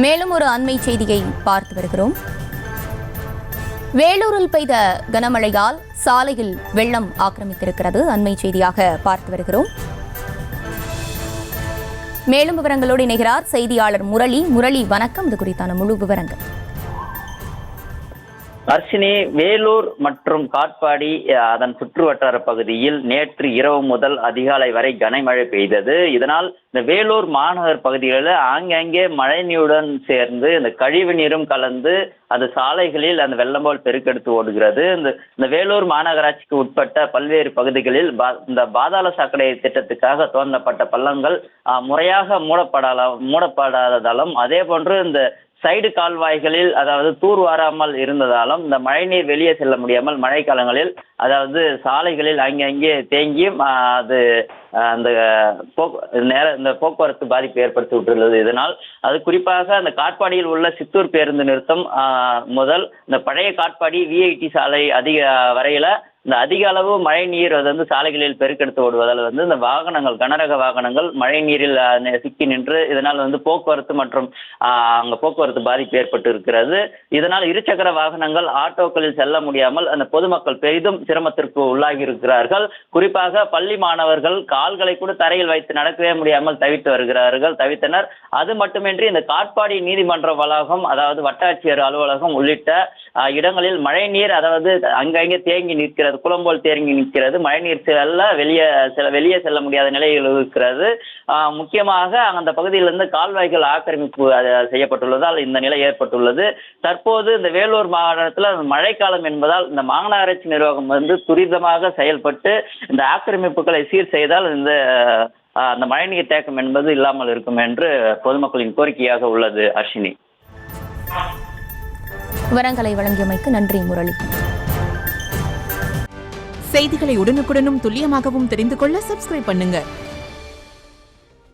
மேலும் ஒரு அண்மை செய்தியை பார்த்து வருகிறோம். வேலூரில் பெய்த கனமழையால் சாலையில் வெள்ளம் ஆக்கிரமித்திருக்கிறது. அண்மை செய்தியாக பார்த்து வருகிறோம். மேலும் விவரங்களோடு இணைகிறார் செய்தியாளர் முரளி. முரளி, வணக்கம். இது குறித்தான முழு விவரங்கள். அர்ஷினி, வேலூர் மற்றும் காட்பாடி அதன் சுற்றுவட்டார பகுதியில் நேற்று இரவு முதல் அதிகாலை வரை கனமழை பெய்தது. இதனால் இந்த வேலூர் மாநகர் பகுதிகளில் ஆங்காங்கே மழைநீருடன் சேர்ந்து இந்த கழிவு நீரும் கலந்து அது சாலைகளில் அந்த வெள்ளம் போல் பெருக்கெடுத்து ஓடுகிறது. இந்த வேலூர் மாநகராட்சிக்கு உட்பட்ட பல்வேறு பகுதிகளில் இந்த பாதாள சாக்கடை திட்டத்துக்காக தோண்டப்பட்ட பள்ளங்கள் முறையாக மூடப்படாததாலும் அதே போன்று இந்த சைடு கால்வாய்களில் அதாவது தூர் வாராமல் இருந்ததாலும் இந்த மழைநீர் வெளியே செல்ல முடியாமல் மழைக்காலங்களில் அதாவது சாலைகளில் அங்கே தேங்கியும் அது அந்த இந்த போக்குவரத்து பாதிப்பு ஏற்படுத்தி விட்டுள்ளது. இதனால் அது குறிப்பாக அந்த காட்பாடியில் உள்ள சித்தூர் பேருந்து நிறுத்தம் முதல் இந்த பழைய காட்பாடி விஐடி சாலை வரையில இந்த அதிக அளவு மழை நீர் சாலைகளில் பெருக்கெடுத்து ஓடுவதால் இந்த வாகனங்கள் கனரக வாகனங்கள் மழை நீரில் சிக்கி நின்று இதனால் போக்குவரத்து மற்றும் அங்கே போக்குவரத்து பாதிப்பு ஏற்பட்டு இருக்கிறது. இதனால் இருசக்கர வாகனங்கள் ஆட்டோக்களில் செல்ல முடியாமல் அந்த பொதுமக்கள் பெரிதும் சிரமத்திற்கு உள்ளாகி இருக்கிறார்கள். குறிப்பாக பள்ளி மாணவர்கள் கால்களை கூட தரையில் வைத்து நடக்கவே முடியாமல் தவித்தனர். அது மட்டுமின்றி இந்த காட்பாடி நீதிமன்ற வளாகம் அதாவது வட்டாட்சியர் அலுவலகம் உள்ளிட்ட இடங்களில் மழை நீர் அதாவது அங்கங்கே தேங்கி நிற்கிறது, குளம்போல் தேங்கி நிற்கிறது. மழைநீர் வெளியே செல்ல முடியாத நிலையில் இருக்கிறது. முக்கியமாக அந்த பகுதியிலிருந்து கால்வாய்கள் ஆக்கிரமிப்பு செய்யப்பட்டுள்ளதால் இந்த நிலை ஏற்பட்டுள்ளது. தற்போது இந்த வேலூர் மாவட்டத்தில் மழைக்காலம் என்பதால் இந்த மாநகராட்சி நிர்வாகம் துரிதமாக செயல்பட்டு இந்த ஆக்கிரமிப்புகளை சீர் செய்தால் அந்த மழைநீர் தேக்கம் என்பது இல்லாமல் இருக்கும் என்று பொதுமக்களின் கோரிக்கையாக உள்ளது. அர்ஷினி, விவரங்களை வழங்கியமைக்கு நன்றி முரளி. செய்திகளை உடனுக்குடனும் துல்லியமாகவும் தெரிந்து கொள்ள சப்ஸ்கிரைப் பண்ணுங்க.